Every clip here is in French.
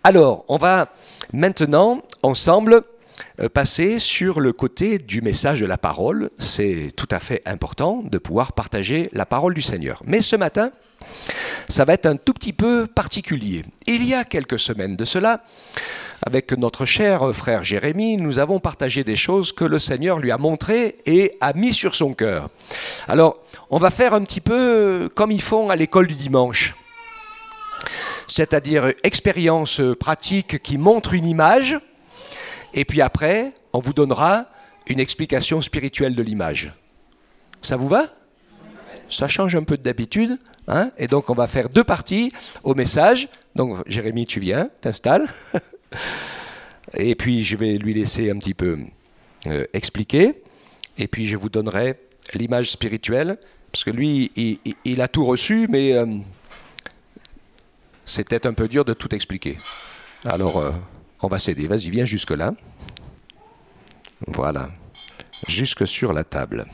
Alors, on va maintenant, ensemble, passer sur le côté du message de la parole. C'est tout à fait important de pouvoir partager la parole du Seigneur. Mais ce matin, ça va être un tout petit peu particulier. Il y a quelques semaines de cela, avec notre cher frère Jérémie, nous avons partagé des choses que le Seigneur lui a montrées et a mis sur son cœur. Alors, on va faire un petit peu comme ils font à l'école du dimanche. C'est-à-dire expérience pratique qui montre une image, et puis après, on vous donnera une explication spirituelle de l'image. Ça vous va? Ça change un peu d'habitude, hein? Et donc on va faire 2 parties au message. Donc Jérémie, tu viens, t'installes. Et puis je vais lui laisser un petit peu expliquer. Et puis je vous donnerai l'image spirituelle, parce que lui, il a tout reçu, mais c'est peut-être un peu dur de tout expliquer. Alors, on va s'aider. Vas-y, viens jusque là. Voilà. Jusque sur la table.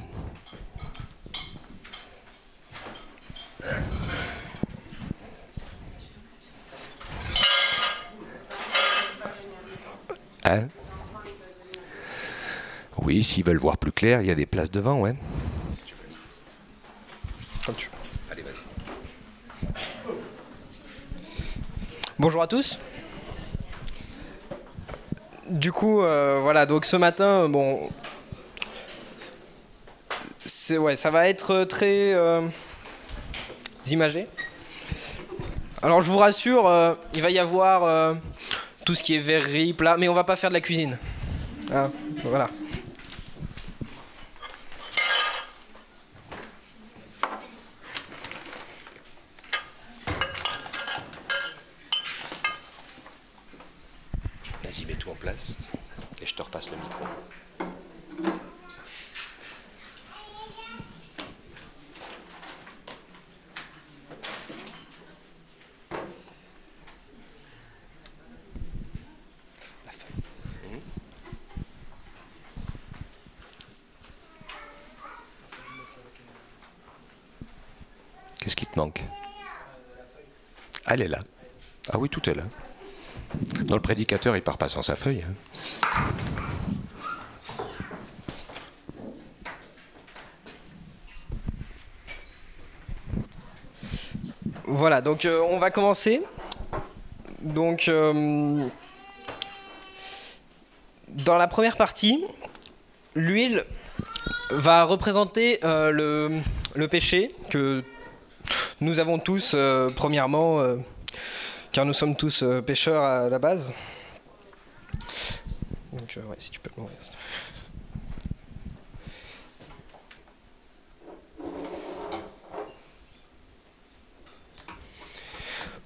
Hein? Oui, s'ils veulent voir plus clair, il y a des places devant, ouais. Comme tu veux. Allez, vas-y. Bonjour à tous. Du coup, voilà, donc ce matin, bon, ça va être très imagé. Alors je vous rassure, il va y avoir tout ce qui est verrerie, plat, mais on va pas faire de la cuisine. Ah, voilà. Vas-y, mets-toi en place et je te repasse le micro. La feuille. Qu'est-ce qui te manque? Elle est là. Ah oui, tout est là. Non, le prédicateur, il part pas sans sa feuille. Hein. Voilà, donc on va commencer. Donc, dans la première partie, l'huile va représenter le péché que nous avons tous, premièrement, car nous sommes tous pécheurs à la base. Donc, ouais, si tu peux m'ouvrir.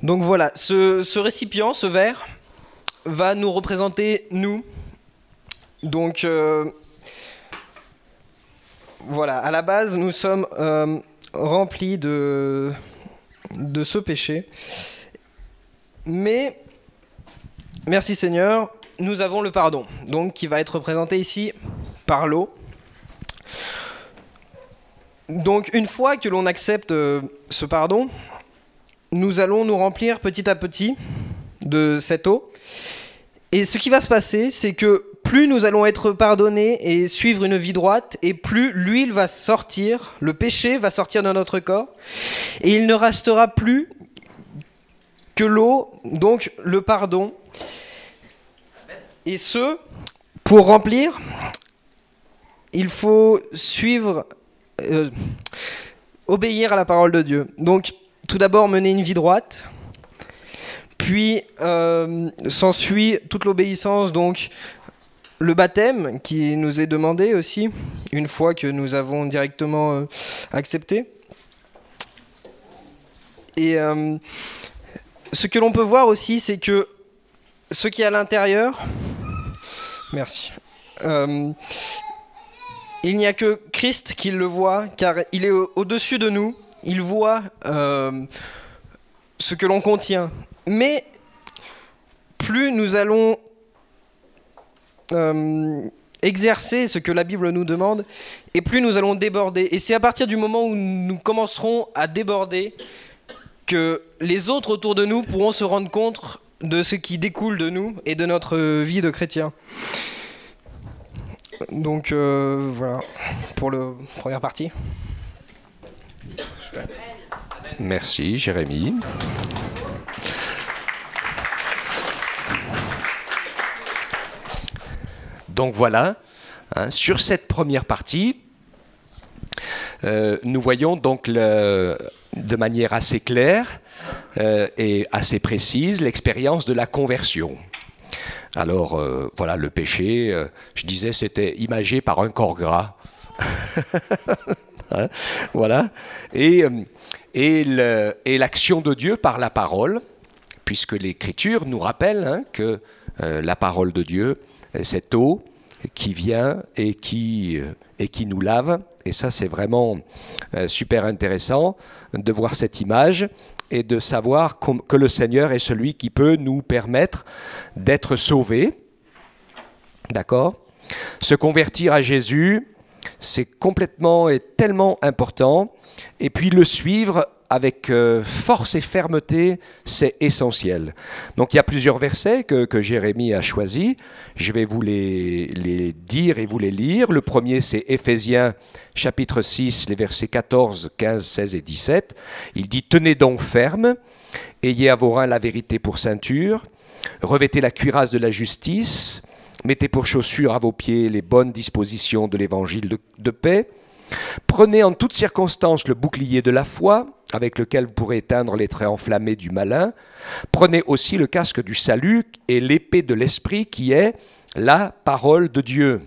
Donc voilà, ce récipient, ce verre, va nous représenter nous. Donc voilà, à la base, nous sommes remplis de ce péché. Mais, merci Seigneur, nous avons le pardon, donc qui va être représenté ici par l'eau. Donc une fois que l'on accepte ce pardon, nous allons nous remplir petit à petit de cette eau. Et ce qui va se passer, c'est que plus nous allons être pardonnés et suivre une vie droite, et plus l'huile va sortir, le péché va sortir de notre corps, et il ne restera plus que l'eau, donc le pardon. Et ce, pour remplir, il faut suivre, obéir à la parole de Dieu. Donc, tout d'abord, mener une vie droite, puis s'ensuit toute l'obéissance, donc le baptême qui nous est demandé aussi, une fois que nous avons directement accepté. Et ce que l'on peut voir aussi, c'est que ce qui est à l'intérieur, merci, il n'y a que Christ qui le voit, car il est au-dessus de nous, il voit ce que l'on contient. Mais plus nous allons exercer ce que la Bible nous demande, et plus nous allons déborder. Et c'est à partir du moment où nous commencerons à déborder que les autres autour de nous pourront se rendre compte de ce qui découle de nous et de notre vie de chrétien. Donc voilà pour la première partie. Merci Jérémy. Donc voilà, hein, sur cette première partie, nous voyons donc de manière assez claire et assez précise l'expérience de la conversion. Alors voilà, le péché, je disais, c'était imagé par un corps gras. Hein, voilà. Et l'action de Dieu par la parole, puisque l'Écriture nous rappelle, hein, que la parole de Dieu, cette eau qui vient et qui nous lave. Et ça, c'est vraiment super intéressant de voir cette image et de savoir que le Seigneur est celui qui peut nous permettre d'être sauvés. D'accord ? Se convertir à Jésus, c'est complètement et tellement important. Et puis le suivre avec force et fermeté, c'est essentiel. Donc il y a plusieurs versets que Jérémie a choisis. Je vais vous les dire et vous les lire. Le premier, c'est Éphésiens chapitre 6, les versets 14, 15, 16 et 17. Il dit « Tenez donc ferme, ayez à vos reins la vérité pour ceinture, revêtez la cuirasse de la justice, mettez pour chaussures à vos pieds les bonnes dispositions de l'évangile de paix. Prenez en toutes circonstances le bouclier de la foi, avec lequel vous pourrez éteindre les traits enflammés du malin. Prenez aussi le casque du salut et l'épée de l'esprit qui est la parole de Dieu. »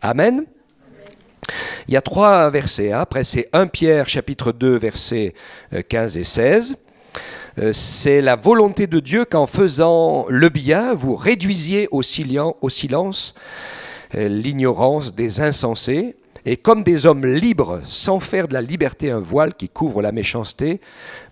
Amen. Il y a 3 versets. Hein. Après, c'est 1 Pierre, chapitre 2, versets 15 et 16. C'est la volonté de Dieu qu'en faisant le bien, vous réduisiez au silence l'ignorance des insensés. Et comme des hommes libres, sans faire de la liberté un voile qui couvre la méchanceté,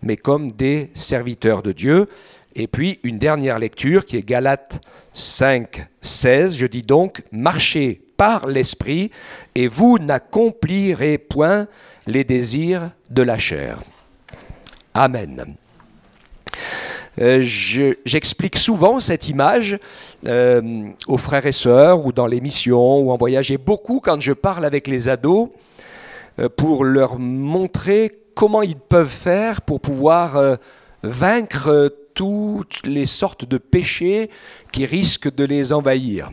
mais comme des serviteurs de Dieu. Et puis une dernière lecture qui est Galates 5, 16. Je dis donc, marchez par l'esprit et vous n'accomplirez point les désirs de la chair. Amen. J'explique souvent cette image aux frères et sœurs ou dans les missions ou en voyage, et beaucoup quand je parle avec les ados pour leur montrer comment ils peuvent faire pour pouvoir vaincre toutes les sortes de péchés qui risquent de les envahir.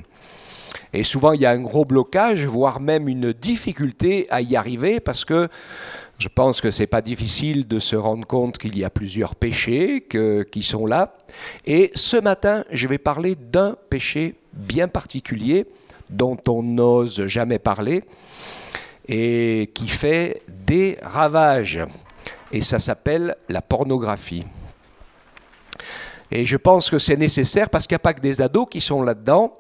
Et souvent il y a un gros blocage, voire même une difficulté à y arriver, parce que je pense que ce n'est pas difficile de se rendre compte qu'il y a plusieurs péchés qui sont là. Et ce matin, je vais parler d'un péché bien particulier dont on n'ose jamais parler et qui fait des ravages. Et ça s'appelle la pornographie. Et je pense que c'est nécessaire parce qu'il n'y a pas que des ados qui sont là-dedans.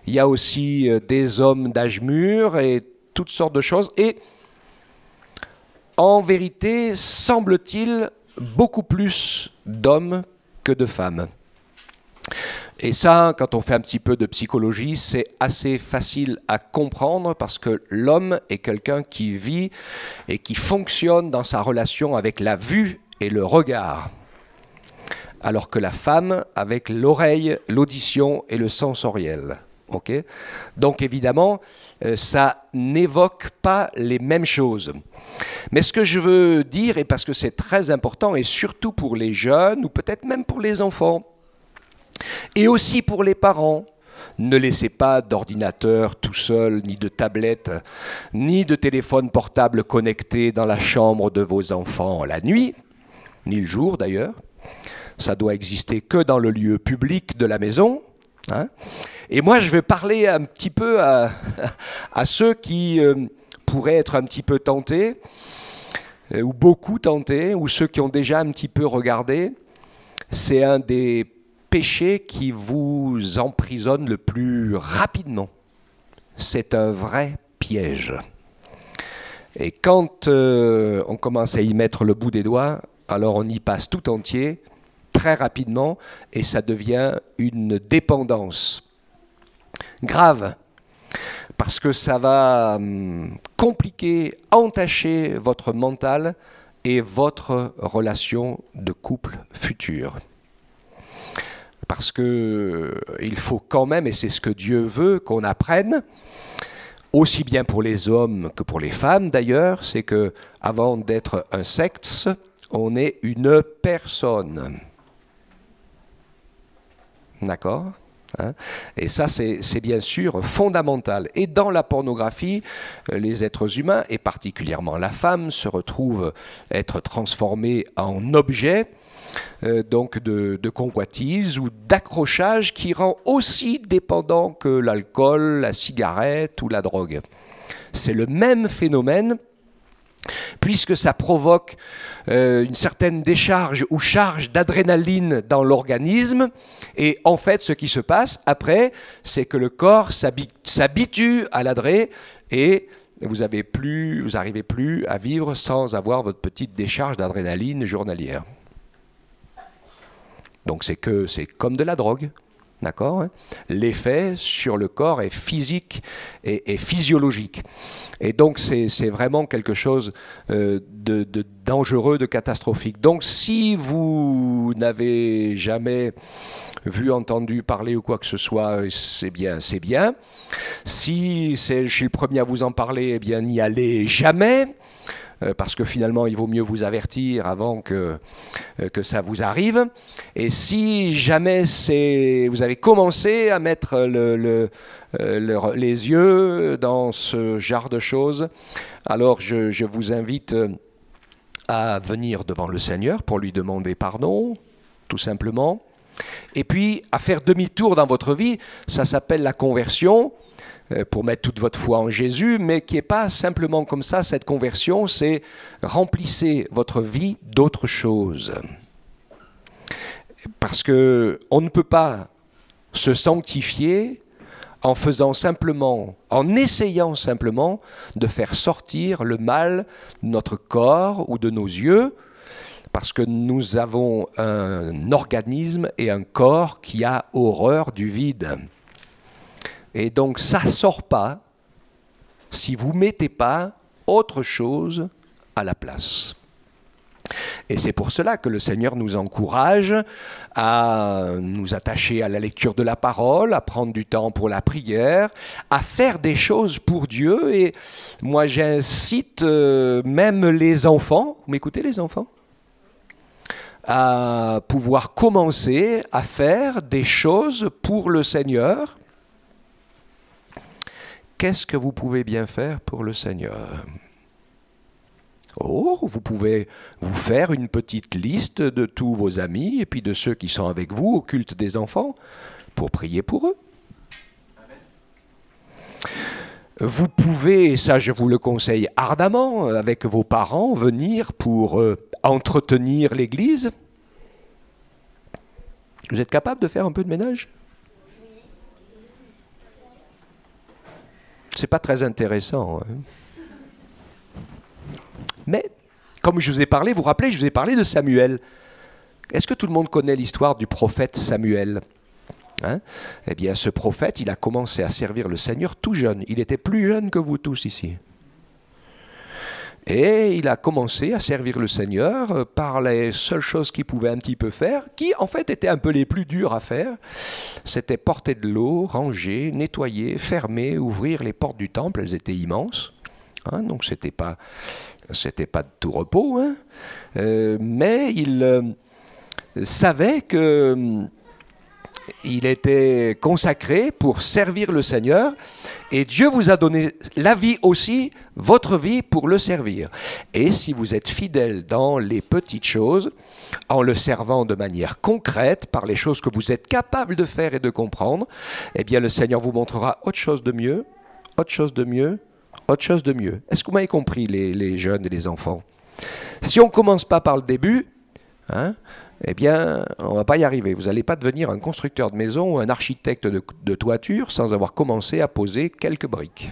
Il y a aussi des hommes d'âge mûr et toutes sortes de choses. Et en vérité, semble-t-il, beaucoup plus d'hommes que de femmes. Et ça, quand on fait un petit peu de psychologie, c'est assez facile à comprendre parce que l'homme est quelqu'un qui vit et qui fonctionne dans sa relation avec la vue et le regard, alors que la femme avec l'oreille, l'audition et le sensoriel. Okay ? Donc évidemment, ça n'évoque pas les mêmes choses. Mais ce que je veux dire, et parce que c'est très important, et surtout pour les jeunes, ou peut-être même pour les enfants, et aussi pour les parents, ne laissez pas d'ordinateur tout seul, ni de tablette, ni de téléphone portable connecté dans la chambre de vos enfants la nuit, ni le jour d'ailleurs. Ça doit exister que dans le lieu public de la maison. Hein. Et moi, je vais parler un petit peu à ceux qui pourraient être un petit peu tentés, ou beaucoup tentés, ou ceux qui ont déjà un petit peu regardé. C'est un des péchés qui vous emprisonne le plus rapidement. C'est un vrai piège. Et quand on commence à y mettre le bout des doigts, alors on y passe tout entier, très rapidement, et ça devient une dépendance grave, parce que ça va compliquer, entacher votre mental et votre relation de couple future. parce que il faut quand même, et c'est ce que Dieu veut, qu'on apprenne, aussi bien pour les hommes que pour les femmes d'ailleurs, c'est que avant d'être un sexe, on est une personne. D'accord ? Hein ? Et ça, c'est bien sûr fondamental. Et dans la pornographie, les êtres humains, et particulièrement la femme, se retrouvent être transformés en objets donc de convoitise ou d'accrochage qui rend aussi dépendant que l'alcool, la cigarette ou la drogue. C'est le même phénomène, puisque ça provoque une certaine décharge ou charge d'adrénaline dans l'organisme. Et en fait, ce qui se passe après, c'est que le corps s'habitue à l'adré et vous n'arrivez plus à vivre sans avoir votre petite décharge d'adrénaline journalière. Donc c'est comme de la drogue. D'accord, hein. L'effet sur le corps est physique et physiologique. Et donc c'est vraiment quelque chose de dangereux, de catastrophique. Donc si vous n'avez jamais vu, entendu parler ou quoi que ce soit, c'est bien, c'est bien. Si je suis le premier à vous en parler, eh bien n'y allez jamais. Parce que finalement, il vaut mieux vous avertir avant que ça vous arrive. Et si jamais vous avez commencé à mettre les yeux dans ce genre de choses, alors je vous invite à venir devant le Seigneur pour lui demander pardon, tout simplement. Et puis, à faire demi-tour dans votre vie, ça s'appelle la conversion, pour mettre toute votre foi en Jésus, mais qui n'est pas simplement comme ça, cette conversion, c'est remplissez votre vie d'autre chose. Parce qu'on ne peut pas se sanctifier en essayant simplement de faire sortir le mal de notre corps ou de nos yeux, parce que nous avons un organisme et un corps qui a horreur du vide. Et donc ça ne sort pas si vous ne mettez pas autre chose à la place. Et c'est pour cela que le Seigneur nous encourage à nous attacher à la lecture de la parole, à prendre du temps pour la prière, à faire des choses pour Dieu. Et moi j'incite même les enfants, vous m'écoutez les enfants ? À pouvoir commencer à faire des choses pour le Seigneur. Qu'est-ce que vous pouvez bien faire pour le Seigneur ? Oh, vous pouvez vous faire une petite liste de tous vos amis et puis de ceux qui sont avec vous au culte des enfants pour prier pour eux. Vous pouvez, et ça je vous le conseille ardemment, avec vos parents, venir pour entretenir l'église. Vous êtes capable de faire un peu de ménage ? C'est pas très intéressant. Hein. Mais, comme je vous ai parlé, vous vous rappelez, je vous ai parlé de Samuel. Est-ce que tout le monde connaît l'histoire du prophète Samuel ? Hein ? Eh bien, ce prophète, il a commencé à servir le Seigneur tout jeune. Il était plus jeune que vous tous ici. Et il a commencé à servir le Seigneur par les seules choses qu'il pouvait un petit peu faire, qui en fait étaient un peu les plus dures à faire. C'était porter de l'eau, ranger, nettoyer, fermer, ouvrir les portes du temple. Elles étaient immenses. Hein, donc c'était pas de tout repos. Hein. Mais il savait que il était consacré pour servir le Seigneur et Dieu vous a donné la vie aussi, votre vie pour le servir. Et si vous êtes fidèle dans les petites choses, en le servant de manière concrète, par les choses que vous êtes capable de faire et de comprendre, eh bien le Seigneur vous montrera autre chose de mieux, autre chose de mieux, autre chose de mieux. Est-ce que vous m'avez compris les jeunes et les enfants ? Si on ne commence pas par le début, hein, eh bien, on ne va pas y arriver. Vous n'allez pas devenir un constructeur de maison ou un architecte de toiture sans avoir commencé à poser quelques briques.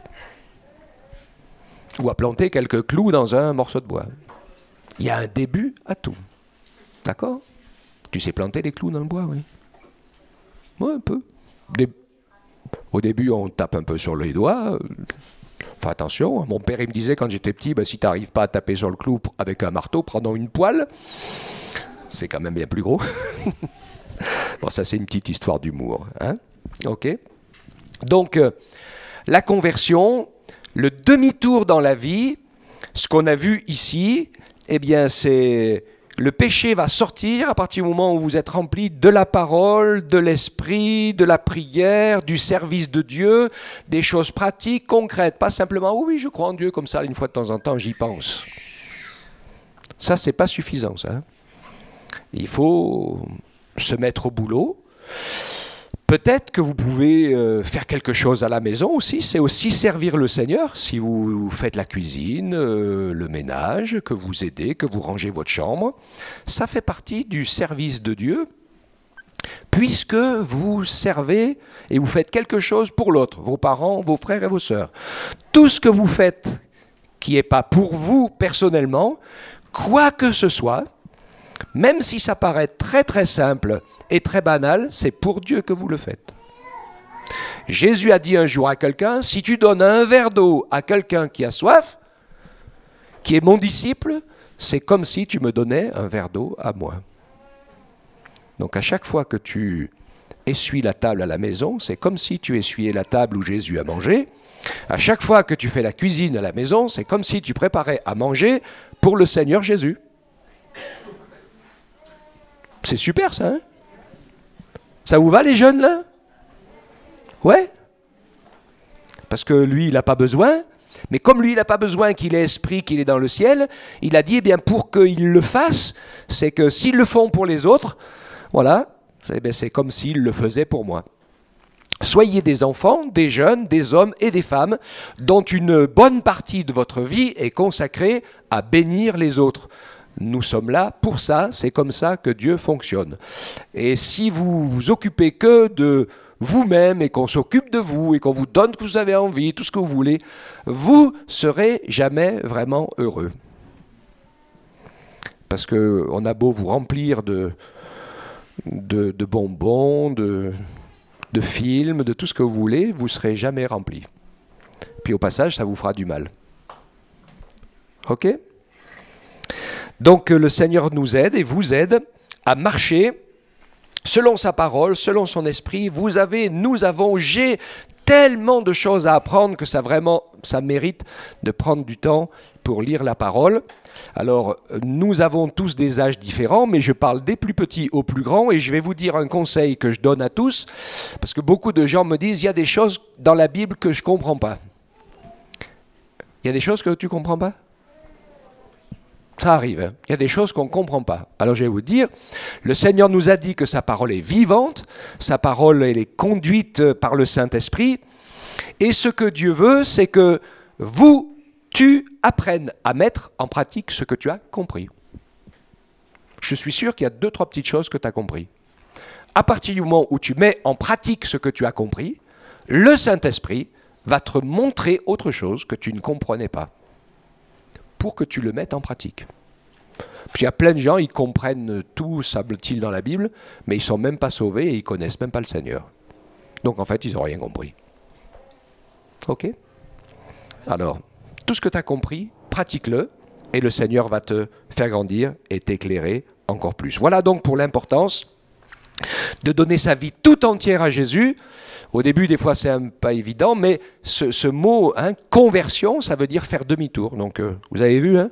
Ou à planter quelques clous dans un morceau de bois. Il y a un début à tout. D'accord ? Tu sais planter les clous dans le bois, oui. Oui, un peu. Au début, on tape un peu sur les doigts. Fais attention. Mon père, il me disait quand j'étais petit, si tu n'arrives pas à taper sur le clou avec un marteau, prenons une poêle. C'est quand même bien plus gros. Bon, ça c'est une petite histoire d'humour. Hein? Ok. Donc, la conversion, le demi-tour dans la vie, ce qu'on a vu ici, eh bien c'est... Le péché va sortir à partir du moment où vous êtes rempli de la parole, de l'esprit, de la prière, du service de Dieu, des choses pratiques, concrètes. Pas simplement, oui, je crois en Dieu comme ça, une fois de temps en temps, j'y pense. Ça, c'est pas suffisant, ça. Il faut se mettre au boulot. Peut-être que vous pouvez faire quelque chose à la maison aussi, c'est aussi servir le Seigneur. Si vous faites la cuisine, le ménage, que vous aidez, que vous rangez votre chambre, ça fait partie du service de Dieu, puisque vous servez et vous faites quelque chose pour l'autre, vos parents, vos frères et vos sœurs. Tout ce que vous faites qui n'est pas pour vous personnellement, quoi que ce soit, même si ça paraît très très simple et très banal, c'est pour Dieu que vous le faites. Jésus a dit un jour à quelqu'un, si tu donnes un verre d'eau à quelqu'un qui a soif, qui est mon disciple, c'est comme si tu me donnais un verre d'eau à moi. Donc à chaque fois que tu essuies la table à la maison, c'est comme si tu essuyais la table où Jésus a mangé. À chaque fois que tu fais la cuisine à la maison, c'est comme si tu préparais à manger pour le Seigneur Jésus. C'est super ça, hein? Ça vous va les jeunes là? Ouais? Parce que lui, il n'a pas besoin, mais comme lui, il n'a pas besoin qu'il ait esprit, qu'il est dans le ciel, il a dit, eh bien, pour qu'ils le fassent, c'est que s'ils le font pour les autres, voilà, eh bien, c'est comme s'ils le faisaient pour moi. Soyez des enfants, des jeunes, des hommes et des femmes, dont une bonne partie de votre vie est consacrée à bénir les autres. Nous sommes là pour ça, c'est comme ça que Dieu fonctionne. Et si vous vous occupez que de vous-même et qu'on s'occupe de vous et qu'on vous donne ce que vous avez envie, tout ce que vous voulez, vous serez jamais vraiment heureux. Parce qu'on a beau vous remplir de bonbons, de films, de tout ce que vous voulez, vous ne serez jamais rempli. Puis au passage, ça vous fera du mal. Ok ? Donc le Seigneur nous aide et vous aide à marcher selon sa parole, selon son esprit. Nous avons, j'ai tellement de choses à apprendre que ça mérite de prendre du temps pour lire la parole. Alors, nous avons tous des âges différents, mais je parle des plus petits aux plus grands et je vais vous dire un conseil que je donne à tous, parce que beaucoup de gens me disent, il y a des choses dans la Bible que je ne comprends pas. Il y a des choses que tu ne comprends pas ? Ça arrive, hein. Il y a des choses qu'on ne comprend pas. Alors je vais vous dire, le Seigneur nous a dit que sa parole est vivante, sa parole elle est conduite par le Saint-Esprit, et ce que Dieu veut, c'est que tu apprennes à mettre en pratique ce que tu as compris. Je suis sûr qu'il y a 2-3 petites choses que tu as compris. À partir du moment où tu mets en pratique ce que tu as compris, le Saint-Esprit va te montrer autre chose que tu ne comprenais pas, pour que tu le mettes en pratique. Puis il y a plein de gens, ils comprennent tout, semble-t-il, dans la Bible, mais ils ne sont même pas sauvés et ils ne connaissent même pas le Seigneur. Donc en fait, ils n'ont rien compris. Ok ? Alors, tout ce que tu as compris, pratique-le, et le Seigneur va te faire grandir et t'éclairer encore plus. Voilà donc pour l'importance de donner sa vie tout entière à Jésus. Au début, des fois, c'est pas évident, mais ce mot, hein, conversion, ça veut dire faire demi-tour. Donc, vous avez vu, hein,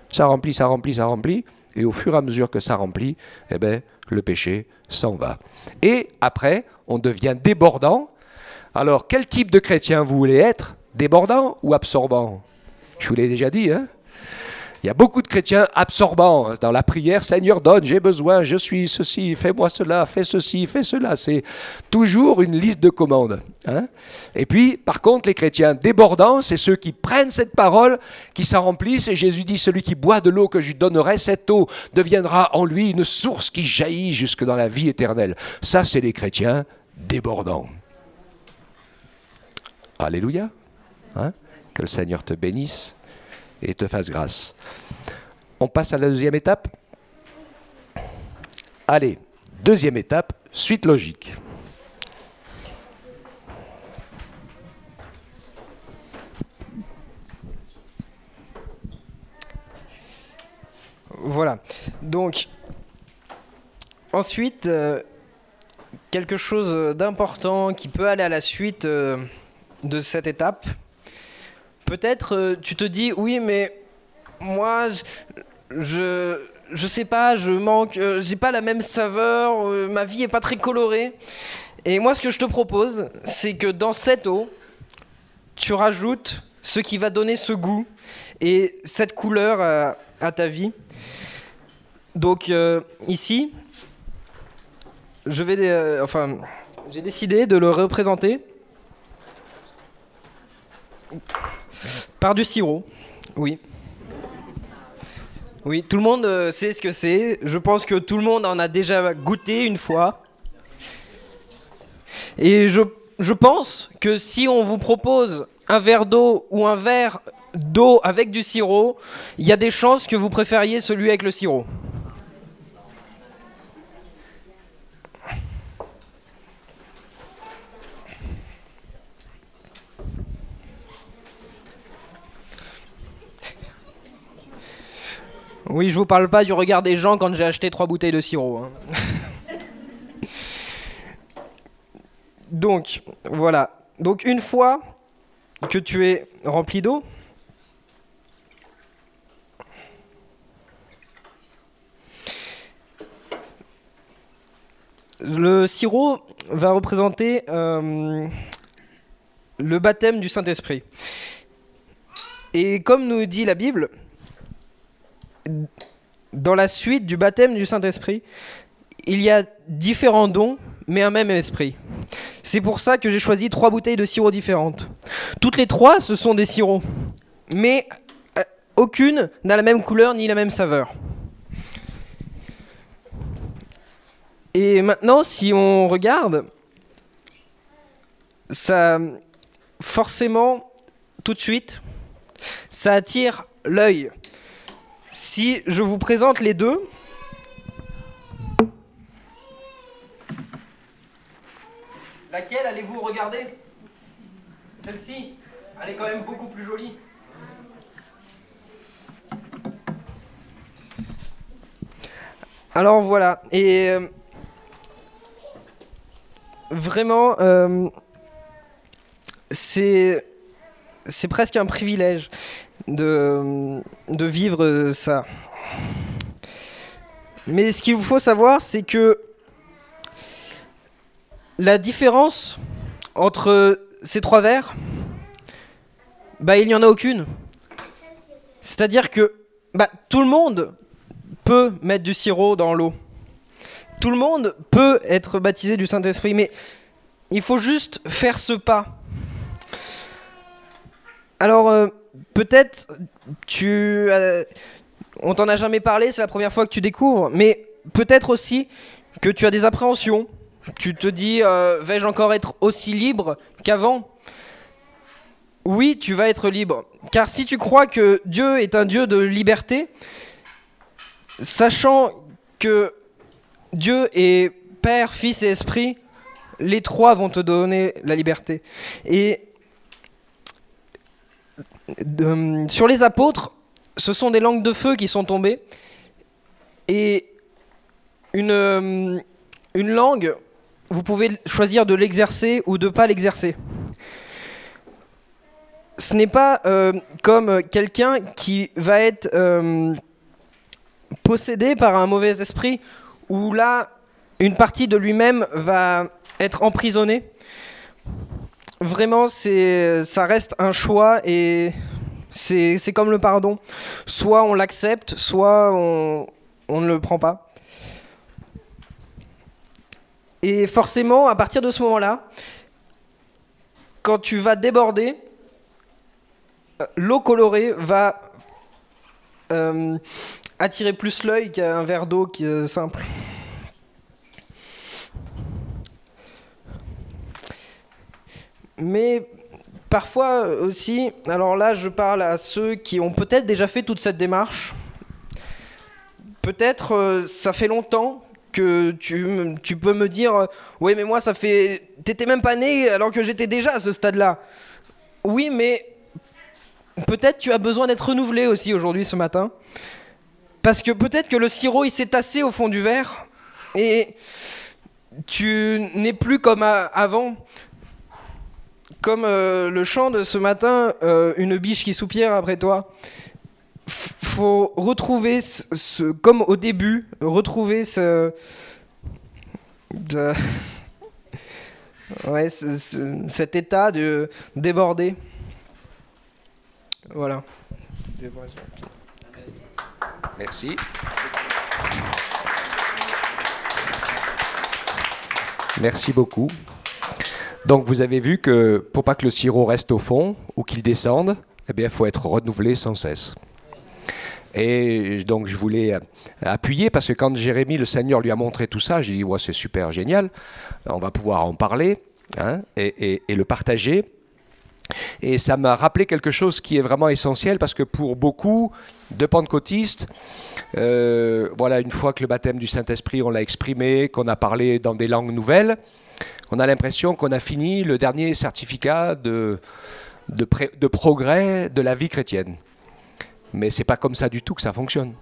ça remplit, ça remplit, ça remplit, et au fur et à mesure que ça remplit, eh ben, le péché s'en va. Et après, on devient débordant. Alors, quel type de chrétien vous voulez être? Débordant ou absorbant? Je vous l'ai déjà dit, hein. Il y a beaucoup de chrétiens absorbants dans la prière. Seigneur, donne, j'ai besoin, je suis ceci, fais-moi cela, fais ceci, fais cela. C'est toujours une liste de commandes. Hein. Et puis, par contre, les chrétiens débordants, c'est ceux qui prennent cette parole, qui s'en remplissent. Et Jésus dit, celui qui boit de l'eau que je lui donnerai, cette eau deviendra en lui une source qui jaillit jusque dans la vie éternelle. Ça, c'est les chrétiens débordants. Alléluia. Hein. Que le Seigneur te bénisse et te fasse grâce. On passe à la deuxième étape. Allez, deuxième étape, suite logique. Voilà. Donc, ensuite, quelque chose d'important qui peut aller à la suite de cette étape. Peut-être tu te dis, oui, mais moi, je sais pas, je manque, j'ai pas la même saveur, ma vie est pas très colorée. Et moi, ce que je te propose, c'est que dans cette eau, tu rajoutes ce qui va donner ce goût et cette couleur à ta vie. Donc ici, j'ai décidé de le représenter par du sirop. Oui. Oui, tout le monde sait ce que c'est. Je pense que tout le monde en a déjà goûté une fois. Et je pense que si on vous propose un verre d'eau ou un verre d'eau avec du sirop, il y a des chances que vous préfériez celui avec le sirop. Oui, je vous parle pas du regard des gens quand j'ai acheté 3 bouteilles de sirop. Hein. Donc, voilà. Donc, une fois que tu es rempli d'eau, le sirop va représenter le baptême du Saint-Esprit. Et comme nous dit la Bible, dans la suite du baptême du Saint-Esprit, il y a différents dons, mais un même esprit. C'est pour ça que j'ai choisi 3 bouteilles de sirop différentes. Toutes les 3, ce sont des sirops, mais aucune n'a la même couleur ni la même saveur. Et maintenant, si on regarde, ça, forcément, tout de suite, ça attire l'œil. Si je vous présente les deux, laquelle allez-vous regarder? Celle-ci, elle est quand même beaucoup plus jolie. Alors voilà, et vraiment, c'est presque un privilège de vivre ça. Mais ce qu'il vous faut savoir, c'est que la différence entre ces 3 verres, il n'y en a aucune. C'est-à-dire que tout le monde peut mettre du sirop dans l'eau. Tout le monde peut être baptisé du Saint-Esprit, mais il faut juste faire ce pas. Alors, peut-être, on t'en a jamais parlé, c'est la première fois que tu découvres, mais peut-être aussi que tu as des appréhensions. Tu te dis, vais-je encore être aussi libre qu'avant? Oui, tu vas être libre. Car si tu crois que Dieu est un Dieu de liberté, sachant que Dieu est Père, Fils et Esprit, les 3 vont te donner la liberté. Et sur les apôtres, ce sont des langues de feu qui sont tombées. Et une langue, vous pouvez choisir de l'exercer ou de ne pas l'exercer. Ce n'est pas comme quelqu'un qui va être possédé par un mauvais esprit, où là, une partie de lui-même va être emprisonnée. Vraiment, ça reste un choix et c'est comme le pardon. Soit on l'accepte, soit on ne le prend pas. Et forcément, à partir de ce moment-là, quand tu vas déborder, l'eau colorée va attirer plus l'œil qu'un verre d'eau simple. Mais parfois aussi, alors là je parle à ceux qui ont peut-être déjà fait toute cette démarche. Peut-être ça fait longtemps que tu peux me dire ouais mais moi ça fait... T'étais même pas né alors que j'étais déjà à ce stade-là. Oui mais peut-être tu as besoin d'être renouvelé aussi aujourd'hui ce matin. Parce que peut-être que le sirop il s'est tassé au fond du verre et tu n'es plus comme avant. Comme le chant de ce matin, une biche qui soupire après toi. Faut retrouver comme au début, retrouver ouais, cet état de débordé. Voilà. Merci. Merci beaucoup. Donc vous avez vu que pour pas que le sirop reste au fond ou qu'il descende, eh bien, il faut être renouvelé sans cesse. Et donc je voulais appuyer parce que quand Jérémie, le Seigneur, lui a montré tout ça, j'ai dit ouais, c'est super génial, on va pouvoir en parler et le partager. Et ça m'a rappelé quelque chose qui est vraiment essentiel parce que pour beaucoup de pentecôtistes, voilà, une fois que le baptême du Saint-Esprit, on l'a exprimé, qu'on a parlé dans des langues nouvelles, on a l'impression qu'on a fini le dernier certificat de progrès de la vie chrétienne. Mais ce n'est pas comme ça du tout que ça fonctionne.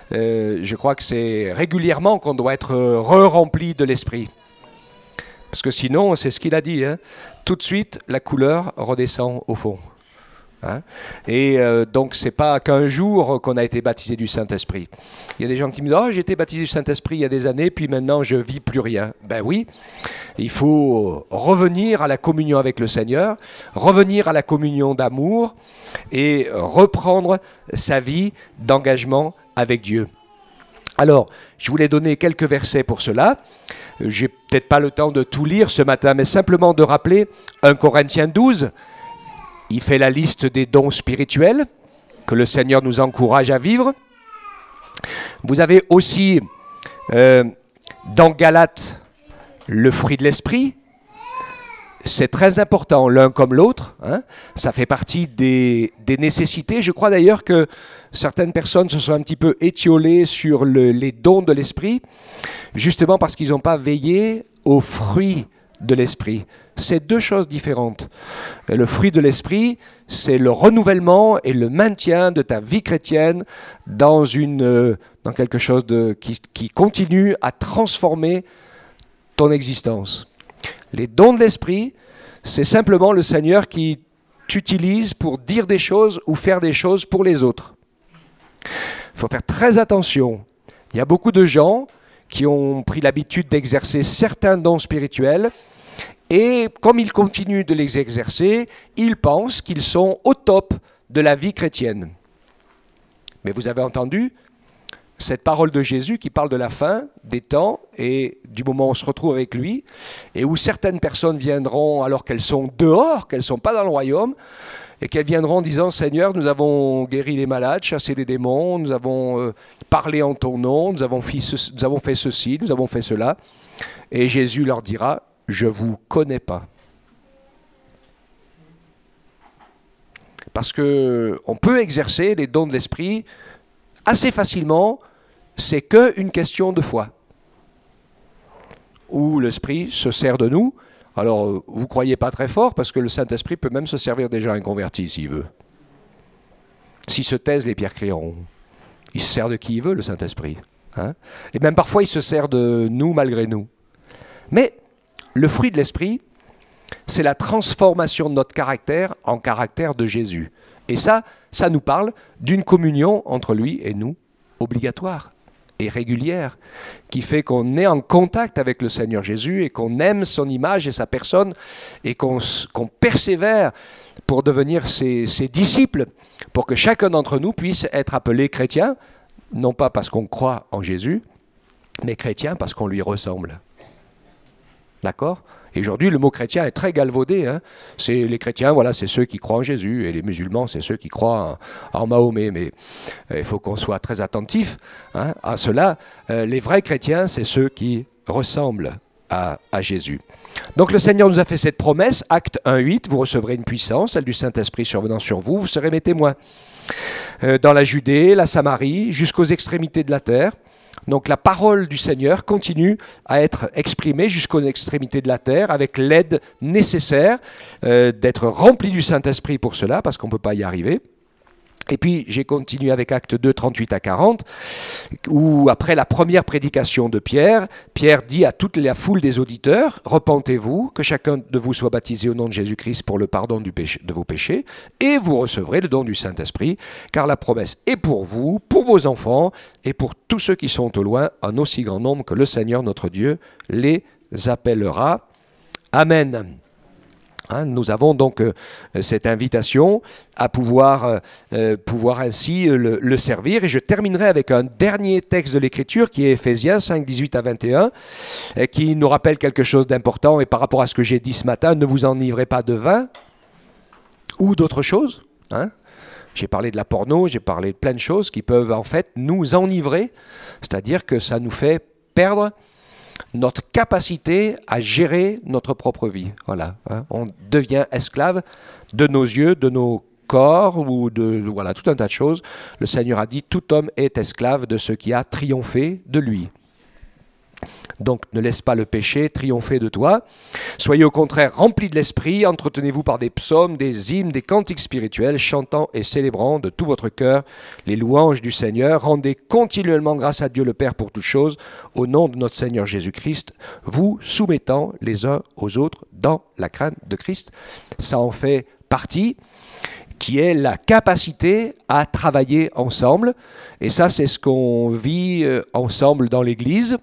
Je crois que c'est régulièrement qu'on doit être re-rempli de l'esprit. Parce que sinon, c'est ce qu'il a dit, tout de suite, la couleur redescend au fond. Et donc, ce n'est pas qu'un jour qu'on a été baptisé du Saint-Esprit. Il y a des gens qui me disent « Oh, j'ai été baptisé du Saint-Esprit il y a des années, puis maintenant, je ne vis plus rien. » Ben oui, il faut revenir à la communion avec le Seigneur, revenir à la communion d'amour et reprendre sa vie d'engagement avec Dieu. Alors, je voulais donner quelques versets pour cela. J'ai peut-être pas le temps de tout lire ce matin, mais simplement de rappeler 1 Corinthiens 12. Il fait la liste des dons spirituels que le Seigneur nous encourage à vivre. Vous avez aussi dans Galates le fruit de l'esprit. C'est très important, l'un comme l'autre. Ça fait partie des nécessités. Je crois d'ailleurs que certaines personnes se sont un petit peu étiolées sur les dons de l'esprit, justement parce qu'ils n'ont pas veillé aux fruits de l'esprit. C'est deux choses différentes. Le fruit de l'esprit, c'est le renouvellement et le maintien de ta vie chrétienne dans quelque chose qui continue à transformer ton existence. Les dons de l'esprit, c'est simplement le Seigneur qui t'utilise pour dire des choses ou faire des choses pour les autres. Il faut faire très attention. Il y a beaucoup de gens qui ont pris l'habitude d'exercer certains dons spirituels et comme ils continuent de les exercer, ils pensent qu'ils sont au top de la vie chrétienne. Mais vous avez entendu cette parole de Jésus qui parle de la fin des temps et du moment où on se retrouve avec lui et où certaines personnes viendront alors qu'elles sont dehors, qu'elles ne sont pas dans le royaume et qu'elles viendront en disant « Seigneur, nous avons guéri les malades, chassé les démons, nous avons parlé en ton nom, nous avons fait ceci, nous avons fait cela. » Et Jésus leur dira « Je ne vous connais pas. » Parce qu'on peut exercer les dons de l'esprit assez facilement, c'est qu'une question de foi. Où l'esprit se sert de nous. Alors, vous ne croyez pas très fort, parce que le Saint-Esprit peut même se servir des gens inconvertis, s'il veut. S'ils se taisent, les pierres crieront. Il se sert de qui il veut, le Saint-Esprit. Et même parfois, il se sert de nous, malgré nous. Mais le fruit de l'esprit, c'est la transformation de notre caractère en caractère de Jésus. Et ça nous parle d'une communion entre lui et nous, obligatoire et régulière, qui fait qu'on est en contact avec le Seigneur Jésus et qu'on aime son image et sa personne et qu'on persévère pour devenir ses disciples, pour que chacun d'entre nous puisse être appelé chrétien, non pas parce qu'on croit en Jésus, mais chrétien parce qu'on lui ressemble. D'accord ? Et aujourd'hui, le mot chrétien est très galvaudé. C'est les chrétiens, voilà, c'est ceux qui croient en Jésus, et les musulmans, c'est ceux qui croient en Mahomet. Mais il faut qu'on soit très attentif à cela. Les vrais chrétiens, c'est ceux qui ressemblent à Jésus. Donc le Seigneur nous a fait cette promesse, Actes 1:8, vous recevrez une puissance, celle du Saint-Esprit survenant sur vous, vous serez mes témoins. Dans la Judée, la Samarie, jusqu'aux extrémités de la terre. Donc la parole du Seigneur continue à être exprimée jusqu'aux extrémités de la terre avec l'aide nécessaire d'être rempli du Saint-Esprit pour cela, parce qu'on ne peut pas y arriver. Et puis j'ai continué avec Actes 2, 38 à 40, où après la première prédication de Pierre, Pierre dit à toute la foule des auditeurs, « Repentez-vous, que chacun de vous soit baptisé au nom de Jésus-Christ pour le pardon de vos péchés, et vous recevrez le don du Saint-Esprit, car la promesse est pour vous, pour vos enfants, et pour tous ceux qui sont au loin, en aussi grand nombre que le Seigneur notre Dieu les appellera. Amen. » Nous avons donc cette invitation à pouvoir ainsi le servir. Et je terminerai avec un dernier texte de l'Écriture qui est Éphésiens 5, 18 à 21, qui nous rappelle quelque chose d'important. Et par rapport à ce que j'ai dit ce matin, ne vous enivrez pas de vin ou d'autres choses. J'ai parlé de la porno, j'ai parlé de plein de choses qui peuvent en fait nous enivrer, c'est-à-dire que ça nous fait perdre notre capacité à gérer notre propre vie. Voilà, on devient esclave de nos yeux, de nos corps, ou voilà, tout un tas de choses. Le Seigneur a dit, tout homme est esclave de ce qui a triomphé de lui. Donc ne laisse pas le péché triompher de toi. Soyez au contraire remplis de l'esprit, entretenez-vous par des psaumes, des hymnes, des cantiques spirituels, chantant et célébrant de tout votre cœur les louanges du Seigneur. Rendez continuellement grâce à Dieu le Père pour toutes choses, au nom de notre Seigneur Jésus-Christ, vous soumettant les uns aux autres dans la crainte de Christ. Ça en fait partie, qui est la capacité à travailler ensemble. Et ça, c'est ce qu'on vit ensemble dans l'Église.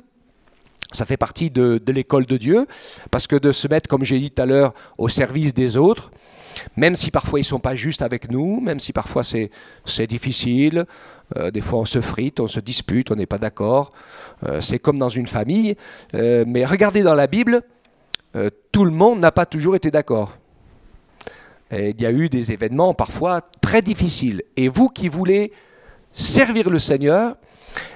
Ça fait partie de l'école de Dieu, parce que de se mettre, comme j'ai dit tout à l'heure, au service des autres, même si parfois ils ne sont pas justes avec nous, même si parfois c'est difficile, des fois on se frite, on se dispute, on n'est pas d'accord, c'est comme dans une famille, mais regardez dans la Bible, tout le monde n'a pas toujours été d'accord. Et il y a eu des événements parfois très difficiles. Et vous qui voulez servir le Seigneur,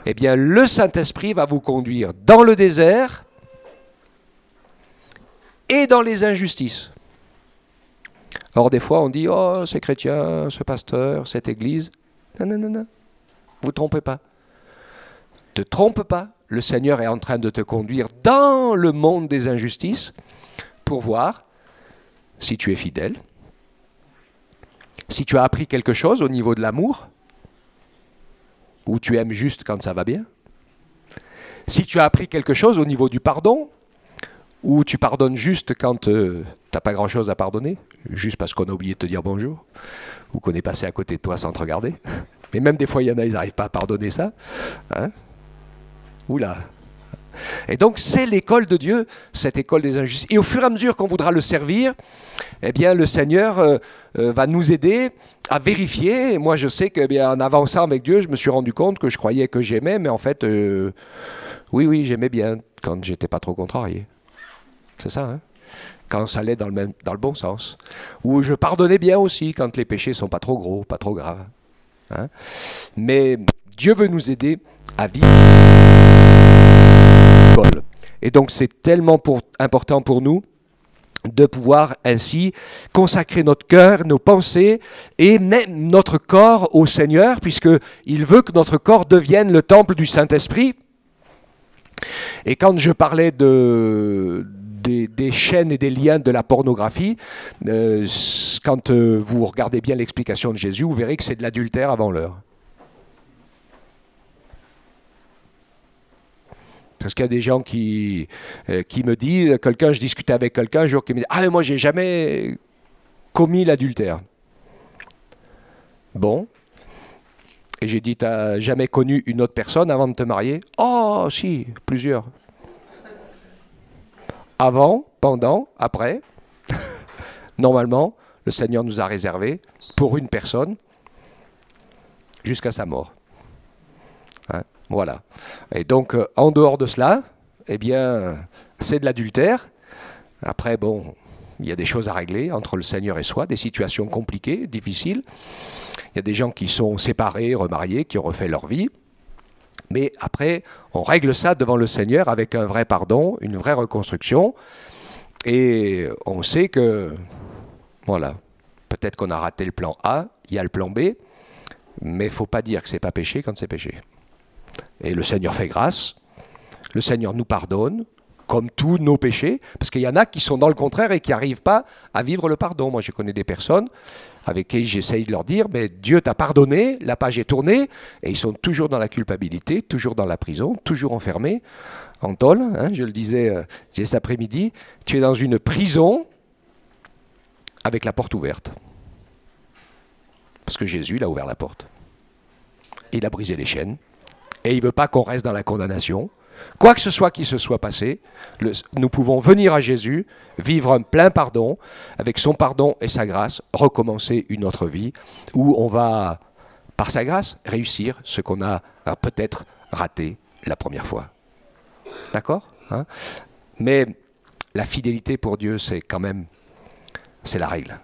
eh bien, le Saint-Esprit va vous conduire dans le désert et dans les injustices. Or, des fois, on dit « Oh, ces chrétiens, ce pasteur, cette église. » Non, non, non, non. Vous ne trompez pas. Ne te trompe pas. Le Seigneur est en train de te conduire dans le monde des injustices pour voir si tu es fidèle, si tu as appris quelque chose au niveau de l'amour, ou tu aimes juste quand ça va bien, si tu as appris quelque chose au niveau du pardon, ou tu pardonnes juste quand tu n'as pas grand-chose à pardonner, juste parce qu'on a oublié de te dire bonjour, ou qu'on est passé à côté de toi sans te regarder. Mais même des fois, il y en a, ils n'arrivent pas à pardonner ça. Oula. Et donc, c'est l'école de Dieu, cette école des injustices. Et au fur et à mesure qu'on voudra le servir, eh bien, le Seigneur va nous aider à vérifier. Et moi, je sais qu'en avançant avec Dieu, je me suis rendu compte que je croyais que j'aimais, mais en fait, oui, j'aimais bien quand j'étais pas trop contrarié. C'est ça, quand ça allait dans le bon sens. Ou je pardonnais bien aussi quand les péchés sont pas trop gros, pas trop graves. Mais Dieu veut nous aider à vivre. Et donc c'est tellement important pour nous de pouvoir ainsi consacrer notre cœur, nos pensées et même notre corps au Seigneur, puisqu'il veut que notre corps devienne le temple du Saint-Esprit. Et quand je parlais des chaînes et des liens de la pornographie, quand vous regardez bien l'explication de Jésus, vous verrez que c'est de l'adultère avant l'heure. Parce qu'il y a des gens qui me disent, je discutais avec quelqu'un un jour qui me dit « Ah mais moi j'ai jamais commis l'adultère. » Bon. Et j'ai dit « T'as jamais connu une autre personne avant de te marier ?»« Oh si, plusieurs. » Avant, pendant, après. Normalement, le Seigneur nous a réservé pour une personne jusqu'à sa mort. Voilà. Et donc, en dehors de cela, eh bien, c'est de l'adultère. Après, bon, il y a des choses à régler entre le Seigneur et soi, des situations compliquées, difficiles. Il y a des gens qui sont séparés, remariés, qui ont refait leur vie. Mais après, on règle ça devant le Seigneur avec un vrai pardon, une vraie reconstruction. Et on sait que, voilà, peut-être qu'on a raté le plan A, il y a le plan B, mais il ne faut pas dire que ce n'est pas péché quand c'est péché. Et le Seigneur fait grâce, le Seigneur nous pardonne, comme tous nos péchés, parce qu'il y en a qui sont dans le contraire et qui n'arrivent pas à vivre le pardon. Moi, je connais des personnes avec qui j'essaye de leur dire, mais Dieu t'a pardonné, la page est tournée, et ils sont toujours dans la culpabilité, toujours dans la prison, toujours enfermés, en tôle, hein, je le disais cet après-midi, tu es dans une prison avec la porte ouverte. Parce que Jésus, il a ouvert la porte. Il a brisé les chaînes, et il ne veut pas qu'on reste dans la condamnation. Quoi que ce soit qui se soit passé, nous pouvons venir à Jésus, vivre un plein pardon, avec son pardon et sa grâce, recommencer une autre vie, où on va, par sa grâce, réussir ce qu'on a peut-être raté la première fois. D'accord, hein? Mais la fidélité pour Dieu, c'est quand même, c'est la règle.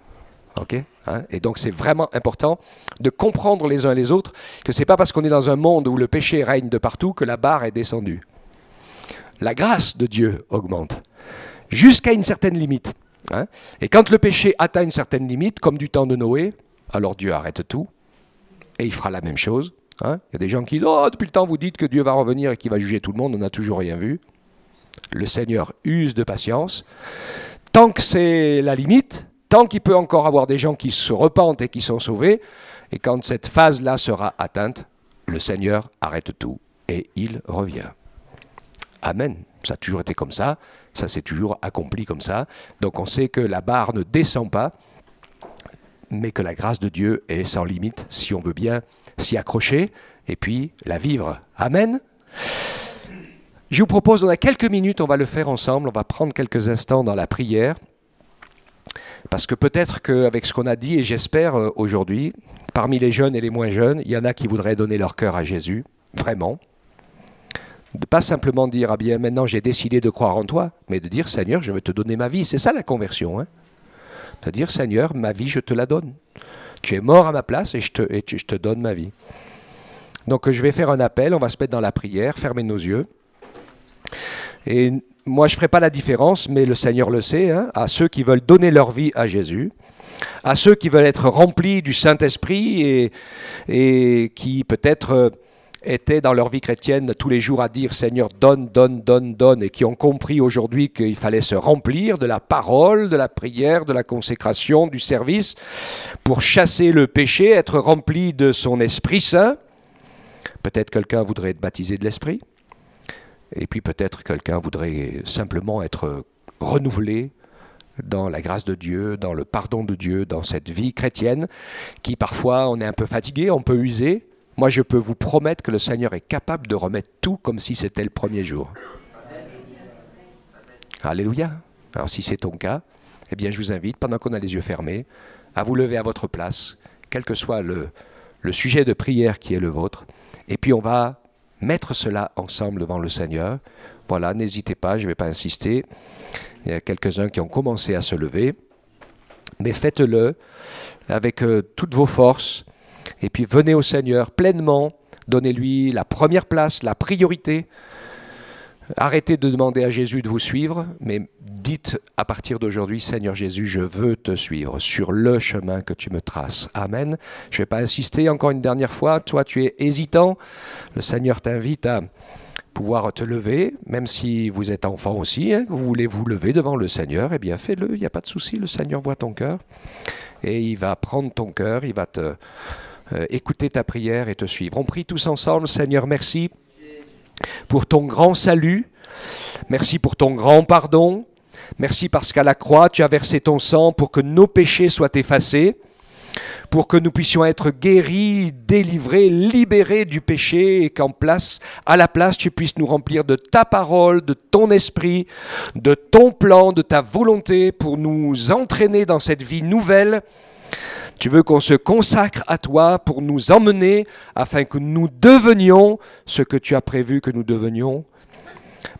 Okay, hein? Et donc c'est vraiment important de comprendre les uns et les autres que ce n'est pas parce qu'on est dans un monde où le péché règne de partout que la barre est descendue. La grâce de Dieu augmente jusqu'à une certaine limite. Hein? Et quand le péché atteint une certaine limite, comme du temps de Noé, alors Dieu arrête tout et il fera la même chose. Hein? Il y a des gens qui disent « Oh, depuis le temps vous dites que Dieu va revenir et qu'il va juger tout le monde, on n'a toujours rien vu. » Le Seigneur use de patience. Tant que c'est la limite, tant qu'il peut encore avoir des gens qui se repentent et qui sont sauvés, et quand cette phase-là sera atteinte, le Seigneur arrête tout et il revient. Amen. Ça a toujours été comme ça s'est toujours accompli comme ça. Donc on sait que la barre ne descend pas, mais que la grâce de Dieu est sans limite si on veut bien s'y accrocher et puis la vivre. Amen. Je vous propose, on a quelques minutes, on va le faire ensemble, on va prendre quelques instants dans la prière, parce que peut-être qu'avec ce qu'on a dit, et j'espère aujourd'hui, parmi les jeunes et les moins jeunes, il y en a qui voudraient donner leur cœur à Jésus, vraiment. De pas simplement dire, ah bien maintenant j'ai décidé de croire en toi, mais de dire, Seigneur, je veux te donner ma vie. C'est ça la conversion. Hein, de dire, Seigneur, ma vie, je te la donne. Tu es mort à ma place et je te donne ma vie. Donc je vais faire un appel, on va se mettre dans la prière, fermer nos yeux. Et moi je ne ferai pas la différence, mais le Seigneur le sait, hein, à ceux qui veulent donner leur vie à Jésus, à ceux qui veulent être remplis du Saint-Esprit et qui peut-être étaient dans leur vie chrétienne tous les jours à dire Seigneur donne, donne, donne, donne, et qui ont compris aujourd'hui qu'il fallait se remplir de la parole, de la prière, de la consécration, du service, pour chasser le péché, être rempli de son Esprit Saint. Peut-être quelqu'un voudrait être baptisé de l'Esprit, et puis peut-être quelqu'un voudrait simplement être renouvelé dans la grâce de Dieu, dans le pardon de Dieu, dans cette vie chrétienne, qui parfois on est un peu fatigué, on peut user. Moi, je peux vous promettre que le Seigneur est capable de remettre tout comme si c'était le premier jour. Alléluia. Alors, si c'est ton cas, eh bien, je vous invite, pendant qu'on a les yeux fermés, à vous lever à votre place, quel que soit le sujet de prière qui est le vôtre. Et puis, on va mettre cela ensemble devant le Seigneur. Voilà, n'hésitez pas, je ne vais pas insister. Il y a quelques-uns qui ont commencé à se lever. Mais faites-le avec toutes vos forces. Et puis venez au Seigneur pleinement, donnez-lui la première place, la priorité. Arrêtez de demander à Jésus de vous suivre, mais dites à partir d'aujourd'hui, Seigneur Jésus, je veux te suivre sur le chemin que tu me traces. Amen. Je ne vais pas insister encore une dernière fois, toi tu es hésitant, le Seigneur t'invite à pouvoir te lever, même si vous êtes enfant aussi, hein, que vous voulez vous lever devant le Seigneur, eh bien fais-le, il n'y a pas de souci, le Seigneur voit ton cœur, et il va prendre ton cœur, il va te... écouter ta prière et te suivre. On prie tous ensemble. Seigneur, merci pour ton grand salut. Merci pour ton grand pardon. Merci parce qu'à la croix, tu as versé ton sang pour que nos péchés soient effacés, pour que nous puissions être guéris, délivrés, libérés du péché et à la place, tu puisses nous remplir de ta parole, de ton esprit, de ton plan, de ta volonté pour nous entraîner dans cette vie nouvelle. Tu veux qu'on se consacre à toi pour nous emmener afin que nous devenions ce que tu as prévu que nous devenions.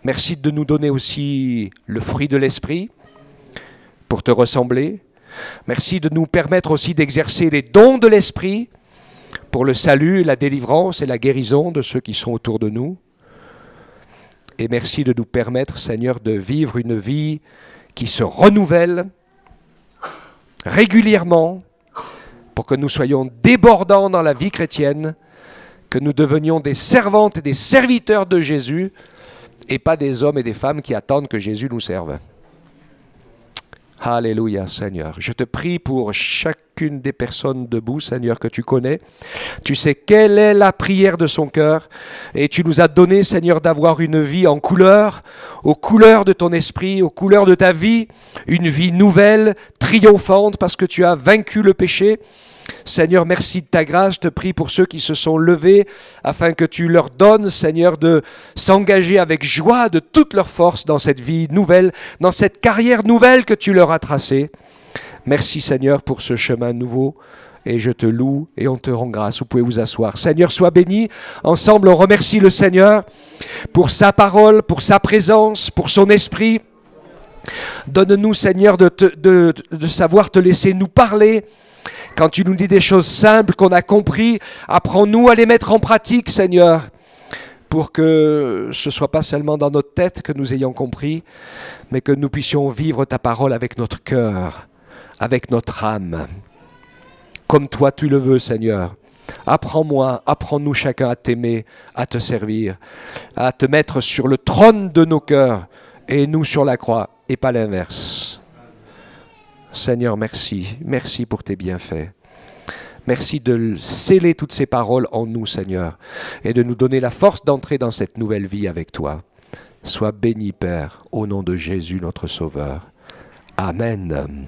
Merci de nous donner aussi le fruit de l'esprit pour te ressembler. Merci de nous permettre aussi d'exercer les dons de l'esprit pour le salut, la délivrance et la guérison de ceux qui sont autour de nous. Et merci de nous permettre, Seigneur, de vivre une vie qui se renouvelle régulièrement, pour que nous soyons débordants dans la vie chrétienne, que nous devenions des servantes et des serviteurs de Jésus, et pas des hommes et des femmes qui attendent que Jésus nous serve. Alléluia, Seigneur. Je te prie pour chacune des personnes debout, Seigneur, que tu connais. Tu sais quelle est la prière de son cœur. Et tu nous as donné, Seigneur, d'avoir une vie en couleur, aux couleurs de ton esprit, aux couleurs de ta vie. Une vie nouvelle, triomphante, parce que tu as vaincu le péché. Seigneur, merci de ta grâce. Je te prie pour ceux qui se sont levés afin que tu leur donnes, Seigneur, de s'engager avec joie de toute leur force dans cette vie nouvelle, dans cette carrière nouvelle que tu leur as tracée. Merci, Seigneur, pour ce chemin nouveau. Et je te loue et on te rend grâce. Vous pouvez vous asseoir. Seigneur, sois béni. Ensemble, on remercie le Seigneur pour sa parole, pour sa présence, pour son esprit. Donne-nous, Seigneur, de savoir te laisser nous parler. Quand tu nous dis des choses simples qu'on a compris, apprends-nous à les mettre en pratique, Seigneur, pour que ce ne soit pas seulement dans notre tête que nous ayons compris, mais que nous puissions vivre ta parole avec notre cœur, avec notre âme, comme toi tu le veux, Seigneur. Apprends-moi, apprends-nous chacun à t'aimer, à te servir, à te mettre sur le trône de nos cœurs et nous sur la croix, et pas l'inverse. Seigneur, merci. Merci pour tes bienfaits. Merci de sceller toutes ces paroles en nous, Seigneur, et de nous donner la force d'entrer dans cette nouvelle vie avec toi. Sois béni, Père, au nom de Jésus, notre Sauveur. Amen.